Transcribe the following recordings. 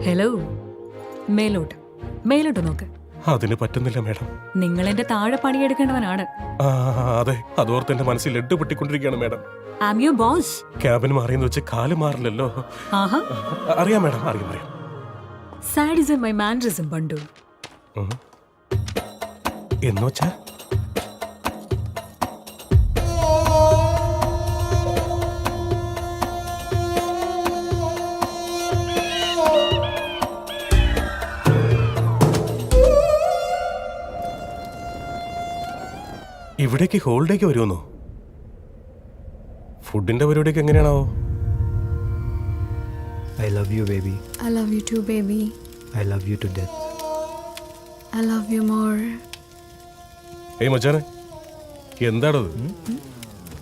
Hello, മേലോട്ട് മേലോട്ട് നോക്ക്. അതിന് പറ്റുന്നില്ല മാഡം. നിങ്ങൾ എന്റെ താഴെ പണിയെടുക്കേണ്ടവനാണ്. അതെ, അതോർത്ത് എന്റെ മനസ്സിൽ ലഡ്ഡു പൊട്ടിക്കൊണ്ടിരിക്കുകയാണ് madam. I am your boss. Cabin മാറിയെന്ന് വെച്ച് കാല് മാറില്ലല്ലോ. ആഹാ, അറിയാം മാഡം, അറിയാം. സാഡിസം മൈ മാനറിസം ബണ്ടു. എന്ന് വെച്ചാ ഇവിടേക്ക് ഹോളിഡേക്ക് വരുമെന്നോ? ഫുഡിന്റെ പരിപാടിയൊക്കെ എങ്ങനെയാണോ? I love you, baby. I love you too, baby. I love you to death. I love you more. ഏയ് മച്ചാനെ, എന്താണത്?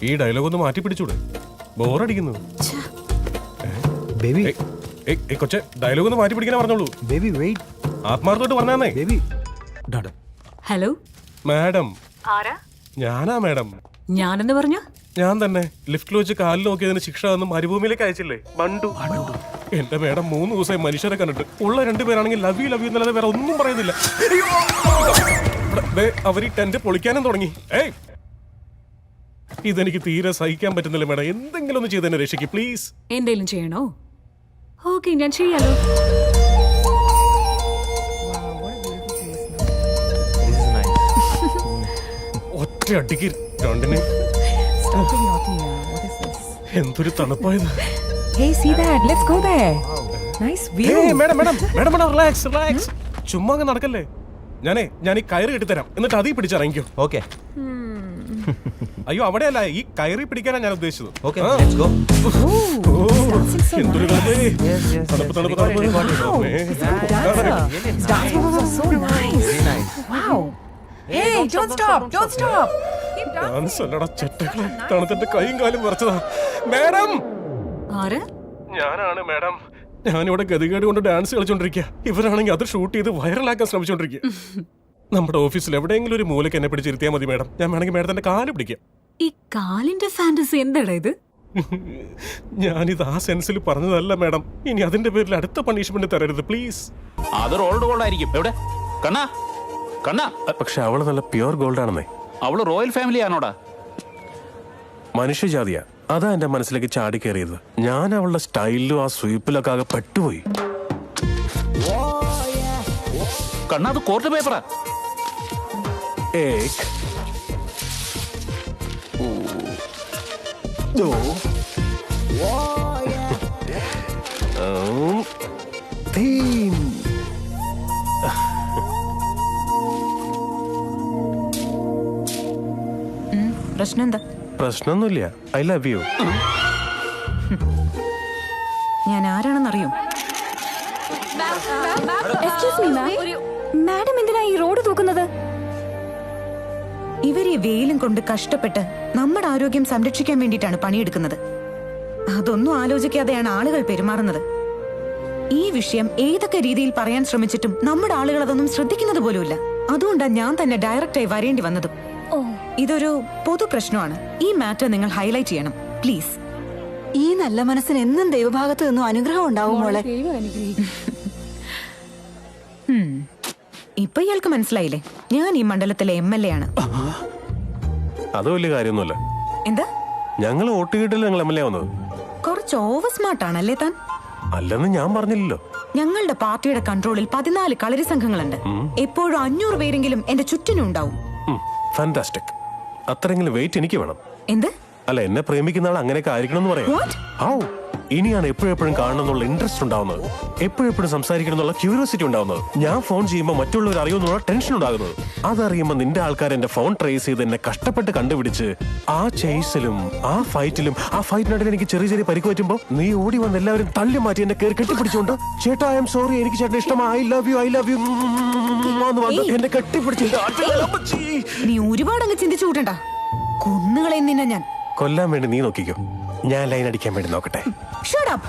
ഈ ഡയലോഗ് ഒന്ന് മാറ്റി പിടിച്ചൂടെ? ബോറടിക്കുന്നു. Baby. കൊച്ചെ, ഡയലോഗ് ഒന്ന് മാറ്റി പിടിക്കാനേ പറഞ്ഞോളൂ. Baby, wait. ആത്മാർത്ഥമായിട്ട് പറഞ്ഞാന്നേ. Baby. Dada. Hello, madam. ആരാ? ഞാനാ മാഡം. ഞാനെന്ന് പറഞ്ഞ ഞാൻ തന്നെ. ലിഫ്റ്റിൽ വെച്ച് കാലിൽ നോക്കിയതിന് ശിക്ഷ തന്ന് മരുഭൂമിയിലേക്ക് അയച്ചില്ലേ, ബണ്ടു. എന്റെ മാഡം 3 ദിവസമായി മനുഷ്യരെ കണ്ടിട്ട് ഉള്ള 2 പേരാണെങ്കിൽ ലവ് യു എന്നല്ലാതെ വേറെ ഒന്നും പറയുന്നില്ല. അവർ ഈ ടെന്റ് പൊളിക്കാനും തുടങ്ങി. ഇതെനിക്ക് തീരെ സഹിക്കാൻ പറ്റുന്നില്ല മാഡം. എന്തെങ്കിലും ഒന്ന് ചെയ്തെന്നെ രക്ഷിക്ക് പ്ലീസ്. എന്തെങ്കിലും ചെയ്യണോ? ഓക്കെ, ഞാൻ ചെയ്യാലോ. ഒറ്റ അടിക്ക് രണ്ടിനെ. എന്തൊരു തണുപ്പായത്. Hey, see that? Let's go there. Nice view. Madam relax. ചുമ്മാ അങ്ങ് നടക്കല്ലേ. ഞാൻ ഈ കയറ് കെട്ടിത്തരാം, എന്നിട്ട് അതിൽ പിടിച്ചിറങ്ങിക്കോ. Okay. അയ്യോ, അവിടെയല്ല, ഈ കയറി പിടിക്കാനാ ഞാൻ ഉദ്ദേശിച്ചത്. Okay, let's go. എന്തൊരു തണുപ്പ്. Dance moves are so nice. Very nice. Wow. Hey, don't stop. Don't stop. Keep dancing. Dance അല്ലടാ ചെറ്റകളെ. തണുത്തിന്റെ കൈയും കാലും വരച്ചതാ. മാഡം, ആരാ? ഞാനാണ് മാഡം. ഞാനിവിടെ ഗതികേട് കൊണ്ട് ഡാൻസ് കളിച്ചോണ്ടിരിക്കുക. ഇവരാണെങ്കിൽ അത് ഷൂട്ട് ചെയ്ത് വൈറലാക്കാൻ ശ്രമിച്ചോണ്ടിരിക്കുക. നമ്മുടെ ഓഫീസിൽ എവിടെയെങ്കിലും ഒരു മൂലക്ക് എന്നെ പിടിച്ചിരുത്തിയാൽ മതി മാഡം. ഞാൻ വേണമെങ്കിൽ മാഡത്തിന്റെ കാല് പിടിക്കാം. ഈ കാലിന്റെ ഫാന്റസി എന്താടാ ഇത്? ഞാനിത് ആ സെൻസിൽ പറഞ്ഞതല്ല മാഡം. ഇനി അതിന്റെ പേരിൽ അടുത്ത പണിഷ്മെന്റ് തരരുത് പ്ലീസ്. അതൊരു ഓൾഡ് ഗോൾഡ് ആയിരിക്കും. എവിടെ കണ്ണാ? കണ്ണാ, പക്ഷെ അവള് നല്ല പ്യുവർ ഗോൾഡ് ആണെന്നേ. അവള് റോയൽ ഫാമിലി ആണോടാ? മനുഷ്യജാതിയാ. അതാ എന്റെ മനസ്സിലേക്ക് ചാടി കയറിയത്. ഞാൻ അവളുടെ സ്റ്റൈലിലും ആ സ്വീപ്പിലൊക്കെ ആകെ പെട്ടുപോയി. കണ്ണാ, അത് കോർട്ട് പേപ്പറാ. ഏക്, ദോ, തീൻ. പ്രശ്നം എന്താ? പ്രശ്നമൊന്നുമില്ല. I love you. ഞാൻ ആരാണെന്നറിയോ? മാഡം എന്തിനാ ഈ റോഡ് തൂക്കുന്നത്? ഇവരെ വെയിലും കൊണ്ട് കഷ്ടപ്പെട്ട് നമ്മുടെ ആരോഗ്യം സംരക്ഷിക്കാൻ വേണ്ടിയിട്ടാണ് പണിയെടുക്കുന്നത്. അതൊന്നും ആലോചിക്കാതെയാണ് ആളുകൾ പെരുമാറുന്നത്. ഈ വിഷയം ഏതൊക്കെ രീതിയിൽ പറയാൻ ശ്രമിച്ചിട്ടും നമ്മുടെ ആളുകൾ അതൊന്നും ശ്രദ്ധിക്കുന്നത് പോലുമില്ല. അതുകൊണ്ടാണ് ഞാൻ തന്നെ ഡയറക്റ്റായി വരേണ്ടി വന്നതും. ഇതൊരു പൊതു പ്രശ്നമാണ്. ഈ മാറ്റർ നിങ്ങൾ ഹൈലൈറ്റ് ചെയ്യണം പ്ലീസ്. ഈ നല്ല മനസ്സിന് എന്നും ദൈവഭാഗത്ത് നിന്നും അനുഗ്രഹം ഉണ്ടാവും മോളെ. ഇപ്പൊ ഇയാൾക്ക് മനസ്സിലായില്ലേ, ഞാൻ ഈ മണ്ഡലത്തിലെ MLA ആണ്. അത് വലിയ കാര്യമൊന്നുമല്ല. എന്താ? ഞങ്ങൾ വോട്ട് കിട്ടില്ല ഞങ്ങൾ MLA വന്നത്. കുറച്ച് ഓവർ സ്മാർട്ട് ആണല്ലേ താൻ? അല്ലെന്ന് ഞാൻ പറഞ്ഞില്ലല്ലോ. ഞങ്ങളുടെ പാർട്ടിയുടെ കൺട്രോളിൽ 14 കളരി സംഘങ്ങളുണ്ട്. എപ്പോഴും 500 പേരെങ്കിലും എന്റെ ചുറ്റിനും ഉണ്ടാവും. ഫാന്റാസ്റ്റിക്. അത്രയെങ്കിലും വെയിറ്റ് എനിക്ക് വേണം. എന്ത്? അല്ല, എന്നെ പ്രേമിക്കുന്ന ആൾ അങ്ങനെയൊക്കെ ആയിരിക്കണം എന്ന് പറയാം. ഇനിയാണ് എപ്പോഴെപ്പോഴും കാണണം എന്നുള്ള ഇൻട്രസ്റ്റ് ഉണ്ടാവുന്നത്, എപ്പോഴെപ്പോഴും സംസാരിക്കണം എന്നുള്ള ക്യൂരിയോസിറ്റി ഉണ്ടാവുന്നത്. ഞാൻ ഫോൺ ചെയ്യുമ്പോൾ മറ്റുള്ളവർ അറിയുന്നുള്ള ടെൻഷൻ ഉണ്ടാകുന്നത്. അതറിയുമ്പോൾ നിന്റെ ആൾക്കാർ എന്റെ ഫോൺ ട്രേസ് ചെയ്ത് എന്നെ കഷ്ടപ്പെട്ട് കണ്ടുപിടിച്ച് ആ ചേസിലും ആ ഫൈറ്റിനിടയിൽ എനിക്ക് ചെറിയ ചെറിയ പരിക്ക് പറ്റുമ്പോൾ നീ ഓടി വന്ന് എല്ലാവരും തള്ളി മാറ്റി എന്നെ കയറി കെട്ടിപ്പിടിച്ചോണ്ട് ചേട്ടാ ഐ എം സോറി, എനിക്ക് ചേട്ടൻ ഇഷ്ടമാണ്, ഐ ലവ് യു എന്നെ കെട്ടിപ്പിടിച്ചു. നീ ഒരുപാട് അങ്ങ് ചിന്തിച്ചു കൂട്ടണ്ട. കൊന്നുകളയും നിന്നെ ഞാൻ. കൊല്ലാൻ വേണ്ടി നീ നോക്കിക്കോ, ഞാൻ ലൈൻ അടിക്കാൻ വേണ്ടി നോക്കട്ടെ. Shut up.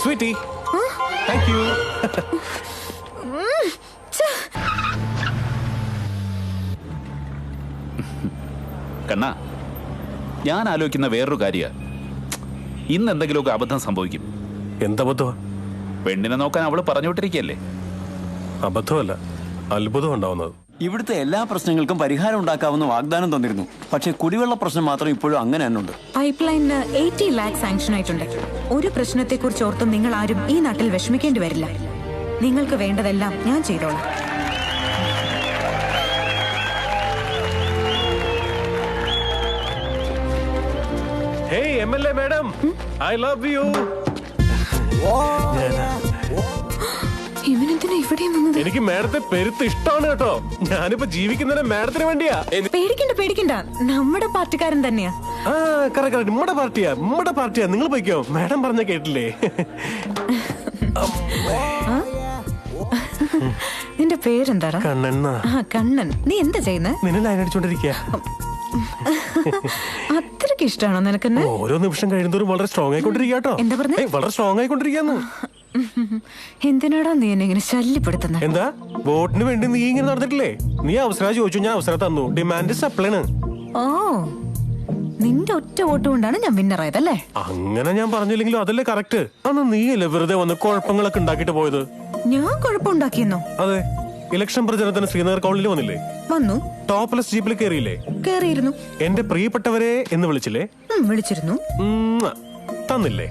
Sweetie, thank you. കണ്ണാ, ഞാൻ ആലോചിക്കുന്ന വേറൊരു കാര്യ. ഇന്ന് എന്തെങ്കിലുമൊക്കെ അബദ്ധം സംഭവിക്കും. എന്തബദ്ധമാ? പെണ്ണിനെ നോക്കാൻ അവള് പറഞ്ഞു വിട്ടിരിക്കല്ലേ. അബദ്ധമല്ല, അത്ഭുതം ഉണ്ടാവുന്നത്. ഇവിടുത്തെ എല്ലാ പ്രശ്നങ്ങൾക്കും പരിഹാരം ഉണ്ടാക്കാവുന്ന വാഗ്ദാനം തന്നിരുന്നു. പക്ഷേ കുടിവെള്ള പ്രശ്നം മാത്രം ഇപ്പോഴും അങ്ങനെ തന്നെ ഉണ്ട്. പൈപ്പ് ലൈനിന് 80 ലാഖ് സാങ്ഷൻ ആയിട്ടുണ്ട്. ഒരു പ്രശ്നത്തെക്കുറിച്ച് ഓർത്തും നിങ്ങൾ ആരും ഈ നാട്ടിൽ വിഷമിക്കേണ്ടി വരില്ല. നിങ്ങൾക്ക് വേണ്ടതെല്ലാം ഞാൻ ചെയ്തോളാം. Hey, MLA madam, I love you. ഇവനെന്തിനാ ഇവിടെ വന്നത്? എനിക്ക് മാഡത്തെ പെരുത്ത് ഇഷ്ടമാണ് കേട്ടോ. ഞാനിപ്പോ ജീവിക്കുന്നതിന് മാഡത്തിന് വേണ്ടിയാ. പേടിക്കണ്ട, നമ്മുടെ പാർട്ടിക്കാരൻ തന്നെയാ. ആ കറക്റ്റ്, നമ്മുടെ പാർട്ടിയാ. നിങ്ങൾ പോയിക്കോ, മാഡം പറഞ്ഞ കേട്ടില്ലേ? നിന്റെ പേരെന്താടാ? കണ്ണൻ. കണ്ണൻ. നീ എന്താ ചെയ്യുന്നത്? നിന്നെ ലൈൻ അടിച്ചോണ്ടിരിക്കുക. അത്രയ്ക്ക് ഇഷ്ടമാണോ നിനക്കെന്നെ? ഓരോ നിമിഷം കഴിയുന്നവരും വളരെ സ്ട്രോങ് ആയിക്കൊണ്ടിരിക്കുക കേട്ടോ. എന്താ പറഞ്ഞേ? വളരെ സ്ട്രോങ് ആയിക്കൊണ്ടിരിക്കാന്ന്. എന്തിനാടാ നീ എന്നെ ഇങ്ങനെ ശല്യപ്പെടുത്തുന്നത്? എന്താ വോട്ടിന് വേണ്ടി നീ ഇങ്ങനെ നടന്നിട്ടില്ലേ? നീ അവസരം ചോദിച്ചു, ഞാൻ അവസരം തന്നു. ഡിമാൻഡ് സപ്ലൈന്. ഓ, നിന്റെ ഒറ്റ വോട്ട് കൊണ്ടാണ് ഞാൻ വിന്നറായതല്ലേ? അങ്ങനെ ഞാൻ പറഞ്ഞില്ലെങ്കിലും അതല്ലേ കറക്റ്റ്. അന്ന് നീയല്ലേ വെറുതെ വന്ന് കുഴപ്പങ്ങളൊക്കെ ഉണ്ടാക്കിട്ട് പോയത്? ഞാൻ കുഴപ്പമുണ്ടാക്കിയെന്നോ? അതെ, ഇലക്ഷൻ പ്രചരണത്തിന് ശ്രീനഗർ കോളനിയിൽ വന്നില്ലേ? വന്നു. ടോപ്ലെസ് ജീപ്പിൽ കയറിയില്ലേ? കേറിയിരുന്നു. എന്റെ പ്രിയപ്പെട്ടവരെ എന്ന് വിളിച്ചില്ലേ? വിളിച്ചിരുന്നു. തന്നില്ലേ?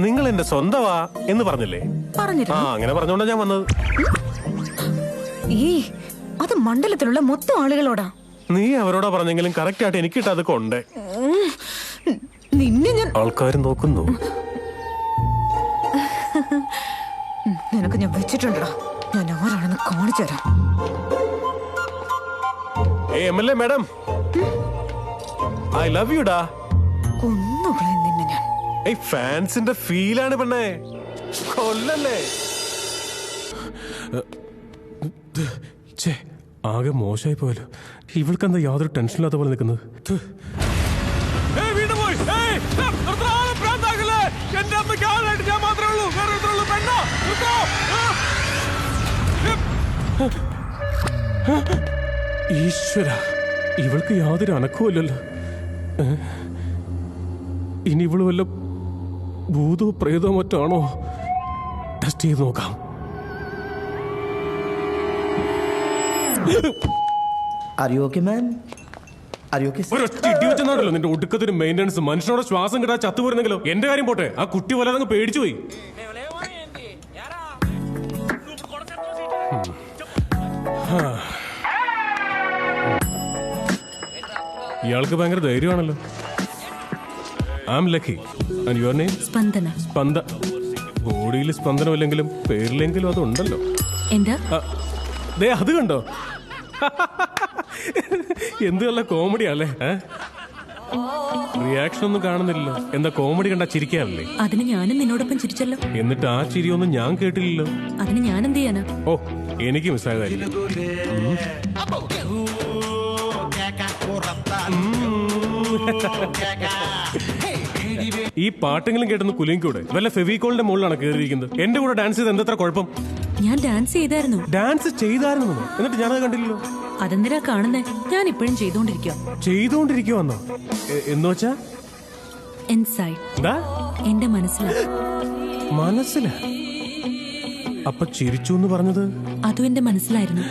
നിങ്ങൾ എന്റെ സ്വന്തമാ എന്ന് പറഞ്ഞില്ലേ? പറഞ്ഞിരുന്നു. അങ്ങനെ പറഞ്ഞോണ്ടാ ഞാൻ വന്നത്. ഈ അത് മണ്ഡലത്തിലുള്ള മൊത്തം ആളുകളോടാ. നീ അവരോടാ പറഞ്ഞെങ്കിലും കറക്റ്റ് ആയിട്ട് എനിക്ക് ഇട്ടത് കൊണ്ടേ. നിന്നെ ഞാൻ ആൾക്കാർ നോക്കുന്നു. നിനക്ക് ഞാൻ വെച്ചിട്ടുണ്ടോ? ഞാൻ ആരാണെന്ന് കാണിച്ചു തരാം. MLA madam, I love you ഡാ. കൊന്നുകളെ നിന്നെ ഞാൻ. ഫാൻസിന്റെ ഫീലാണ് പെണ്ണേ, കൊല്ലല്ലേ. ആകെ മോശമായി പോയല്ലോ. ഇവൾക്കെന്താ യാതൊരു ടെൻഷനില്ലാത്ത പോലെ നിൽക്കുന്നത്? ഈശ്വര, ഇവൾക്ക് യാതൊരു അനക്കവുമില്ലല്ലോ. ഇനി ഇവള് വല്ല ഭൂതോ പ്രേതോ മറ്റാണോ? ടെസ്റ്റ് ചെയ്ത് നോക്കാം. ഒരൊറ്റ നിന്റെ ഒടുക്കത്തിന് മെയിൻ്റെനൻസ്. മനുഷ്യനോട് ശ്വാസം കിട്ടാൻ ചത്തുപോരുന്നെങ്കിലോ? എന്റെ കാര്യം പോട്ടെ, ആ കുട്ടി വല്ലാതെ പേടിച്ചു പോയി. ഇയാൾക്ക് ഭയങ്കര ധൈര്യമാണല്ലോ. I am lucky. And your name? Spandana. ബോഡിയിൽ സ്പന്ദനമില്ലെങ്കിലും പേരിലെങ്കിലും അതുണ്ടല്ലോ. എന്താ? ദേ അത് കണ്ടോ? എന്ത് നല്ല കോമഡിയാല്ലേ. റിയാക്ഷൻ ഒന്നും കാണുന്നില്ലല്ലോ. എന്താ കോമഡി കണ്ടാ ചിരിക്കാറില്ലേ? അതിന് ഞാനും നിന്നോടൊപ്പം ചിരിച്ചല്ലോ. എന്നിട്ട് ആ ചിരിയൊന്നും ഞാൻ കേട്ടില്ലല്ലോ. അതിന് ഞാൻ എന്ത് ചെയ്യാനാ? ഓ, എനിക്ക് മിസ്സായതായിരിക്കും. ഈ പാട്ടെങ്കിലും കേട്ടൊന്ന് കുലുങ്ങിക്കൂടെ? വല്ല ഫെവിക്കോളിന്റെ മുകളിലാണ് കയറിയിരിക്കുന്നത്. എന്റെ കൂടെ ഡാൻസ് ചെയ്ത് എന്താ കുഴപ്പം? ഞാൻ ഡാൻസ് ചെയ്തായിരുന്നു. ഡാൻസ് ചെയ്തായിരുന്നു, എന്നിട്ട് ഞാനത് കണ്ടില്ലല്ലോ. അതെന്തിനാ കാണുന്നേ? ഞാൻ ഇപ്പോഴും ചെയ്തോണ്ടിരിക്കുവന്നോ? എന്ന് വെച്ചാ ഇൻസൈഡ്, എന്റെ മനസ്സിലാ. അപ്പൊ ചിരിച്ചു എന്ന് പറഞ്ഞത്? അതും എന്റെ മനസ്സിലായിരുന്നു.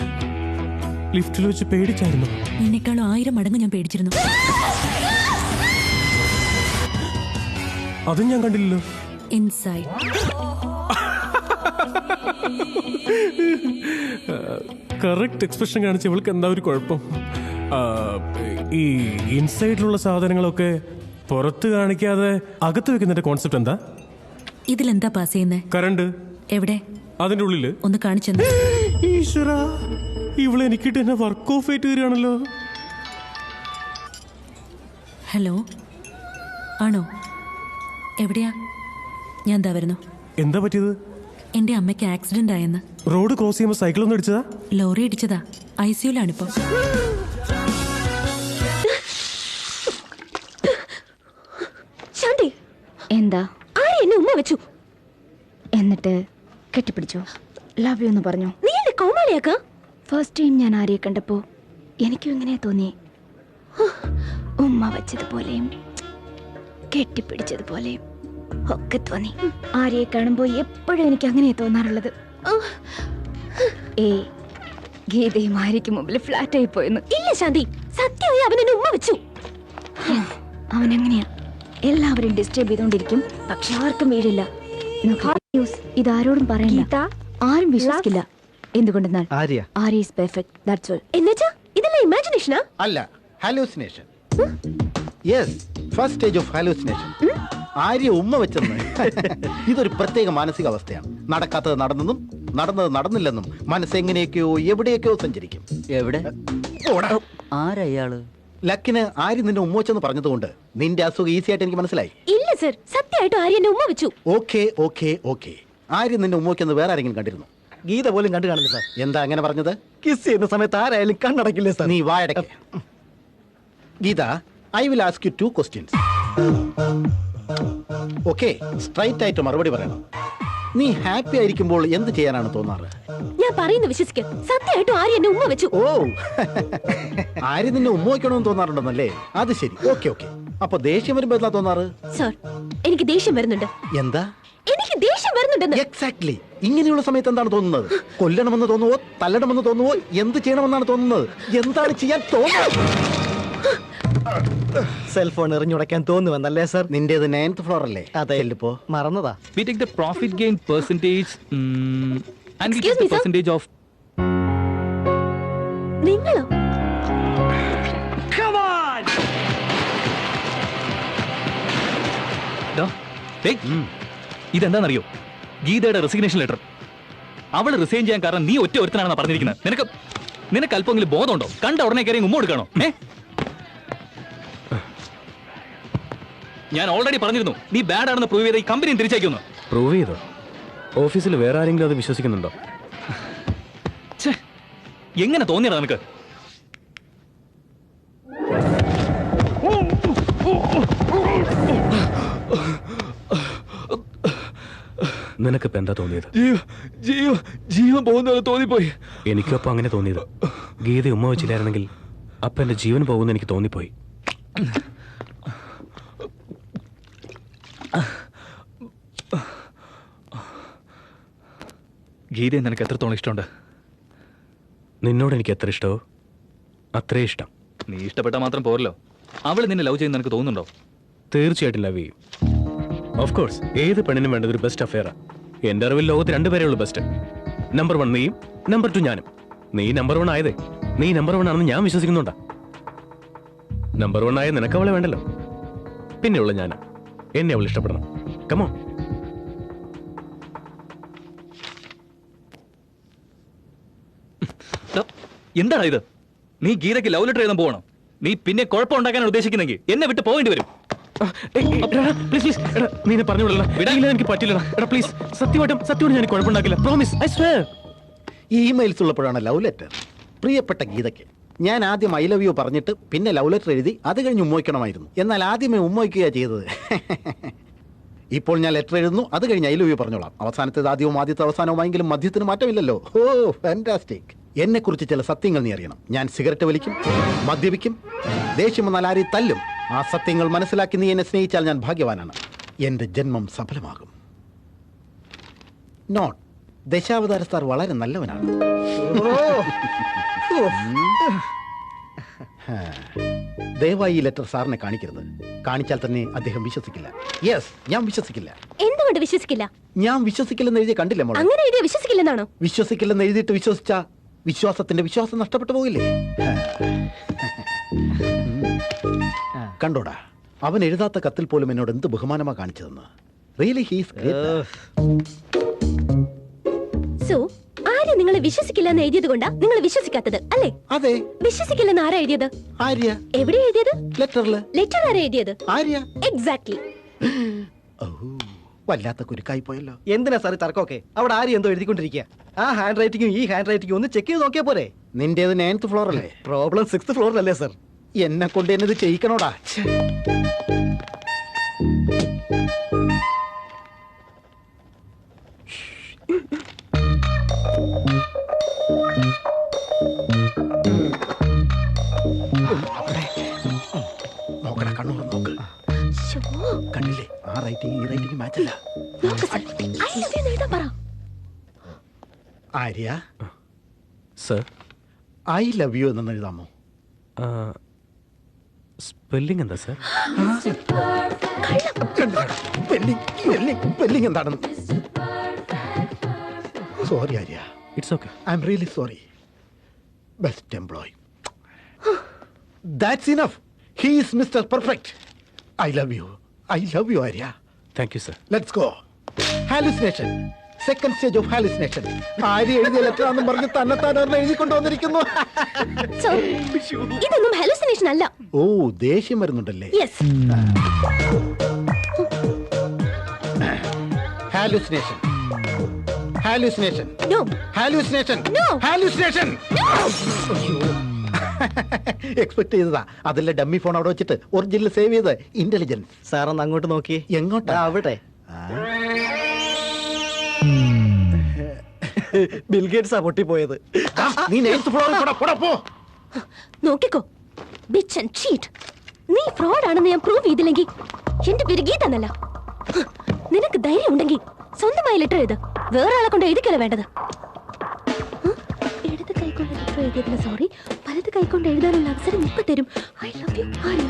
ലിഫ്റ്റിൽ വെച്ച് പേടിച്ചായിരുന്നു? നിന്നെക്കാളും 1000 മടങ്ങ് ഞാൻ പേടിച്ചിരുന്നു. അതും ഞാൻ കണ്ടില്ലല്ലോ. ഇൻസൈഡ്. കറക്റ്റ് എക്സ്പ്രഷൻ കാണിച്ച ഇവൾക്ക് എന്താ ഒരു കുഴപ്പം? ഈ ഇൻസൈഡിലുള്ള സാധനങ്ങളൊക്കെ പുറത്ത് കാണിക്കാതെ അകത്ത് വെക്കുന്നതിന്റെ കോൺസെപ്റ്റ് എന്താ? ഇതിലെന്താ പാസ് ചെയ്യുന്നേ? കറണ്ട്. എവിടെ? അതിന്റെ ഉള്ളില്. ഒന്ന് കാണിച്ചെന്ന്. ഈശ്വര, ഇവളെ എനിക്കിട്ട് എന്നെ വർക്ക് ഓഫ് ആയിട്ട് തരികയാണല്ലോ. ഹലോ, ആണോ? എവിടെയാ? ഞാൻ ദാ വരുന്നു. എന്താ പറ്റിയത്? എന്റെ അമ്മയ്ക്ക് ആക്സിഡന്റ് ആയെന്ന്. റോഡ് ക്രോസ് ചെയ്യുമ്പോൾ സൈക്കിൾ ഒന്നും ഇടിച്ചതാ? ലോറി ഇടിച്ചതാ. ICUലാണിപ്പോ. ശാന്തി, എന്താ? ആരെ എന്നെ ഉമ്മ വെച്ചു? എന്നിട്ട് കെട്ടിപ്പിടിച്ചോ? ലവ് യു എന്ന് പറഞ്ഞു. നീ എന്നെ കോമാളിയാക്ക? ഫസ്റ്റ് ടൈം ഞാൻ ആരെയെ കണ്ടപ്പോ എനിക്കും ഇങ്ങനെ തോന്നി. ഉമ്മ വെച്ചതുപോലെയും കെട്ടിപ്പിടിച്ചതുപോലെയും. ഒക്കെ തോന്നി. ആര്യയെ കാണുമ്പോൾ എപ്പോഴും എനിക്ക് അങ്ങനെ തോന്നാറുള്ളത്. ഗീതയും ആര്യയ്ക്ക് മുമ്പിൽ ഫ്ലാറ്റ് ആയി പോയെന്ന്. ഇല്ല ശാന്തി, സത്യമായി അവൻ എന്നെ ഉമ്മ വെച്ചു. അവൻ എങ്ങനെയാ എല്ലാവരും ഡിസ്റ്റർബ് ചെയ്തോണ്ടിരിക്കും, പക്ഷെ ആർക്കും വീഴില്ല. ഇതാരോടും പറയണ്ട, ആരും വിശ്വസിക്കില്ല. എന്തുകൊണ്ടെന്നാൽ Arya is perfect, that's all. എന്നുവെച്ചാ ഇതെല്ലാം ഇമാജിനേഷനാ? അല്ല, hallucination. Yes, first stage of hallucination. Arya ഉമ്മ വെച്ചെന്ന് ഇതൊരു പ്രത്യേക മാനസികാവസ്ഥയാണ്. നടക്കാത്തത് നടന്നെന്നും നടന്നത് നടന്നില്ലെന്നും മനസ്സെങ്ങനെയൊക്കെയോ എവിടെയൊക്കെയോ സഞ്ചരിക്കും. എവിടെ ആരയാള്? ലക്കിന് ആര്യ നിന്നെ ഉമ്മ വെച്ചെന്ന് പറഞ്ഞതുകൊണ്ട് നിന്റെ അസുഖം ഈസി ആയിട്ട് എനിക്ക് മനസ്സിലായി. ഇല്ല സർ, സത്യമായിട്ട് ആര്യ എന്നെ ഉമ്മ വെച്ചു. Okay okay okay. ആര്യ നിന്നെ ഉമ്മ വെച്ചെന്ന് വേറെ ആരെങ്കിലും കണ്ടിരുന്നു? ഗീത പോലും കണ്ടു കാണില്ല സാർ. എന്താ അങ്ങനെ പറഞ്ഞത്? കിസ് ചെയ്യുന്ന സമയത്ത് ആരായാലും കണ്ണടക്കില്ലേ സാർ? നീ വായടക്ക്. Geetha, I will ask you 2 questions. Okay, straight ആയിട്ട് മറുപടി പറയണം. നീ ഹാപ്പി ആയിരിക്കുമ്പോൾ എന്ത് ചെയ്യാനാണ് തോന്നാറ്? ഞാൻ പറയുന്നത് വിശ്വസിക്ക്, സത്യമായിട്ടും ആര്യ എന്നെ ഉമ്മ വെച്ചു. ഓ, ആര്യ നിന്നെ ഉമ്മ വയ്ക്കണമെന്ന് തോന്നാറുണ്ടെന്നല്ലേ? അത് ശരി, ഓക്കെ ഓക്കെ. അപ്പൊ ദേഷ്യം വരുമ്പോ എന്താ തോന്നാറ്? സർ, എനിക്ക് ദേഷ്യം വരുന്നുണ്ട്. എന്താ? എനിക്ക് ദേഷ്യം വരുന്നുണ്ടെന്ന്. എക്സാക്ട്ലി. ഇങ്ങനെയുള്ള സമയത്ത് എന്താണ് തോന്നുന്നത്? കൊല്ലണമെന്ന് തോന്നുവോ, തല്ലണമെന്ന് തോന്നുവോ, എന്ത് ചെയ്യണമെന്നാണ് തോന്നുന്നത്? എന്താണ് ചെയ്യാൻ തോന്നുന്നത്? സെൽഫോൺ എറിഞ്ഞുടക്കാൻ തോന്നുവെന്നല്ലേ സാർ? നിന്റേത് 9th ഫ്ലോർ അല്ലേ? അതെ, ഇപ്പോ മറന്നതാ. We take the profit gain percentage and we Excuse take the me, sir. percentage of. നിങ്ങളോ? ഇതെന്താണെന്നറിയോ? ഗീതയുടെ റെസിഗ്നേഷൻ ലെറ്റർ. അവൾ റിസൈൻ ചെയ്യാൻ കാരണം നീ ഒറ്റ ഒരുത്തനാണെന്നാ പറഞ്ഞിരിക്കുന്നത്. നിനക്ക് അല്പമെങ്കിലും ബോധമുണ്ടോ? കണ്ട ഉടനെ കയറി ഉമ്മ കൊടുക്കണോ? ഞാൻ ഓൾറെഡി പറഞ്ഞിരുന്നു, നീ ബാഡ് ആണെന്ന് പ്രൂവ് ചെയ്ത ഈ കമ്പനി തിരിച്ചയക്കുന്നു. പ്രൂവ് ചെയ്തോ? ഓഫീസിൽ വേറെ ആരെങ്കിലും അത് വിശ്വസിക്കുന്നുണ്ടോ? എങ്ങനെ തോന്നിയടാ നിനക്ക്? നിനക്കിപ്പോ എന്താ തോന്നിയത്? ജീവൻ പോകുന്ന തോന്നിപ്പോയി. എനിക്കപ്പോ അങ്ങനെ തോന്നിയത്. ഗീത ഉമ്മ വെച്ചില്ലായിരുന്നെങ്കിൽ അപ്പൊ എന്റെ ജീവൻ പോകുന്ന എനിക്ക് തോന്നിപ്പോയി. ഗീതയെ നിനക്ക് എത്രത്തോളം ഇഷ്ടമുണ്ട്? നിന്നോട് എനിക്ക് എത്ര ഇഷ്ടമോ അത്രേ ഇഷ്ടം. നീ ഇഷ്ടപ്പെട്ടാൽ മാത്രം പോരല്ലോ, അവള് നിന്നെ ലവ് ചെയ്യുന്ന നിനക്ക് തോന്നുന്നുണ്ടോ? തീർച്ചയായിട്ടും ലവ് ചെയ്യും. ഓഫ് കോഴ്സ്, ഏത് പെണ്ണിനും വേണ്ടത് ഒരു ബെസ്റ്റ് അഫെയറാ. എന്റെ അറിവിൽ ലോകത്ത് 2 പേരേ ഉള്ളൂ ബെസ്റ്റ്. നമ്പർ 1 നീയും, നമ്പർ 2 ഞാനും. നീ നമ്പർ 1 ആയതേ നീ നമ്പർ 1 ആണെന്ന് ഞാൻ വിശ്വസിക്കുന്നുണ്ടാ. നമ്പർ 1 ആയ നിനക്ക് അവളെ വേണ്ടല്ലോ. പിന്നെയുള്ള ഞാനാ. എന്നെ അവൾ ഇഷ്ടപ്പെടണം. കമോ. എന്താണ് ഇത്? നീ ഗീതയ്ക്ക് ലവ് ലെറ്റർ എഴുതാൻ പോകണം. നീ പിന്നെ കുഴപ്പമുണ്ടാക്കാനാണ് ഉദ്ദേശിക്കുന്നെങ്കിൽ എന്നെ വിട്ട് പോകേണ്ടി വരും. നീ പറഞ്ഞു വിടില്ല, എനിക്ക് പറ്റില്ല. പ്ലീസ്, സത്യമായിട്ടും ഞാൻ കുഴപ്പമുണ്ടാക്കില്ല. Promise, I swear. ഈ ഇമെയിൽസ് ഉള്ളപ്പോഴാണ് ലവ് ലെറ്റർ. പ്രിയപ്പെട്ട ഗീതയ്ക്ക് ഞാൻ ആദ്യം ഐ ലവ് യു പറഞ്ഞിട്ട് പിന്നെ ലവ് ലെറ്റർ എഴുതി അത് കഴിഞ്ഞ് ഉമ്മയ്ക്കണമായിരുന്നു. എന്നാൽ ആദ്യമേ ഉമ്മയ്ക്കുകയാണ് ചെയ്തത്. ഇപ്പോൾ ഞാൻ ലെറ്റർ എഴുതുന്നു, അത് കഴിഞ്ഞ് ഐ ലവ് യു പറഞ്ഞോളാം. അവസാനത്തേത് ആദ്യവും ആദ്യത്തെ അവസാനവുമായെങ്കിലും മധ്യത്തിന് മാറ്റമില്ലല്ലോ. ഓ ഫാന്റാസ്റ്റിക്. എന്നെക്കുറിച്ച് ചില സത്യങ്ങൾ നീ അറിയണം. ഞാൻ സിഗരറ്റ് വലിക്കും, മദ്യപിക്കും, ദേഷ്യം വന്നാൽ ആരെയും തല്ലും. ആ സത്യങ്ങൾ മനസ്സിലാക്കി നീ എന്നെ സ്നേഹിച്ചാൽ ഞാൻ ഭാഗ്യവാനാണ്. എന്റെ ജന്മം സഫലമാകും. നോട്ട്, ദശാവതാര സ്റ്റാർ വളരെ നല്ലവനാണ്. ദയവായി ഈ ലെറ്റർ സാറിനെ കാണിക്കരുത്. കാണിച്ചാൽ തന്നെ അദ്ദേഹം വിശ്വസിക്കില്ല. യെസ്, ഞാൻ വിശ്വസിക്കില്ല. എന്തുകൊണ്ട് വിശ്വസിക്കില്ല? ഞാൻ വിശ്വസിക്കില്ലെന്ന് എഴുതി കണ്ടില്ല മോളെ. അങ്ങനെ എഴുതിയ വിശ്വസിക്കില്ലെന്നാണോ? വിശ്വസിക്കില്ലെന്ന് എഴുതിയിട്ട് വിശ്വസിച്ച വിശ്വാസത്തിന്റെ വിശ്വാസം നഷ്ടപ്പെട്ടു പോകില്ലേ? കണ്ടോടാ, അവൻ എഴുതാത്ത കത്തിൽ പോലും എന്നോട് എന്ത് ബഹുമാനമാ കാണിച്ചതെന്ന്. Really he's great. So Arya നിങ്ങളെ വിശ്വസിക്കില്ല എന്ന് എഴുതിയത് കൊണ്ടാ നിങ്ങൾ വിശ്വസിക്കാത്തത് അല്ലേ? അതെ. വിശ്വസിക്കില്ലെന്ന് ആരാ എഴുതിയത്? ആര്യ. എവിടെ എഴുതിയത്? ലെറ്ററില്. ലെറ്റർ ആരാ എഴുതിയത്? ആര്യ. എക്സാക്ട്ലി. വല്ലാത്ത കുരുക്കായി പോയല്ലോ. എന്തിനാ സാർ തർക്കമൊക്കെ? അവിടെ ആര്യ എന്തോ എഴുതിക്കൊണ്ടിരിക്കുക. ആ ഹാൻഡ് റൈറ്റിംഗും ഈ ഹാൻഡ് റൈറ്റിംഗും ഒന്ന് ചെക്ക് ചെയ്ത് നോക്കിയാ പോരെ? നിന്റേത് 9th ഫ്ലോർ അല്ലേ? പ്രോബ്ലം 6th ഫ്ലോറിലല്ലേ സാർ? എന്നെ കൊണ്ട് എന്നത് ചെയ്യിക്കണോടാ. നോക്കടാ, കണ്ണൂർ നോക്ക്. കണ്ടില്ലേ? 6 റൈറ്റിംഗ് ഈ റൈറ്റിംഗ് മാച്ചല്ല. നോക്ക് സർ, I love you എന്ന് എഴുതാൻ പറ. Arya, sir, I love you എന്ന് എഴുതാമോ? സ്പെല്ലിംഗ് എന്താ സർ? സ്പെല്ലിംഗ് എന്താണെന്ന്. Sorry Arya, it's okay. I am really sorry. Best employee. That's enough. He is mister perfect. I love you Arya. Thank you sir. Let's go. Hallucination, second stage of hallucination. Arya എഴുതിയ letter ആണെന്ന് പറഞ്ഞ് തന്നെത്താൻ എഴുതിക്കൊണ്ടുവന്നിരിക്കുന്നു. Sir, ഇതൊന്നും hallucination അല്ല. ഓ, ദേഷ്യം വരുന്നുണ്ടല്ലേ? Yes. Hallucination. No. Hallucination. No. Hallucination. Expect ചെയ്തതാ. അതല്ല, dummy phone അവിടെ വെച്ചിട്ട് ഒറിജിനൽ സേവ് ചെയ്ത്. ഇന്റലിജൻസ്. സാറൊന്ന് അങ്ങോട്ട് നോക്കി. എങ്ങോട്ടാ? അവിടെ ബിൽഗേറ്റ്സാ പൊട്ടിപ്പോയത്. നീ നെക്സ്റ്റ് ഫ്ലോറിൽ പോ. നോക്കിക്കോ, ബിച്ച് ആൻഡ് ചീറ്റ്. നീ ഫ്രോഡ് ആണെന്ന് ഞാൻ പ്രൂവ് ചെയ്തില്ലെങ്കിൽ എന്റെ പേര് ഗീത എന്നല്ല. നിനക്ക് ധൈര്യം ഉണ്ടെങ്കിൽ സ്വന്തമായി ലെറ്റർ എഴുത്. വേറെ ആളെ കൊണ്ട് എഴുതിക്കല വേണ്ടത്. ഇടത് കൈകൊണ്ട് ലെറ്റർ എഴുതിയതിന് സോറി, വലത് കൈകൊണ്ട് എഴുതാനുള്ള അവസരം ഇപ്പൊ തരും. I love you Arya.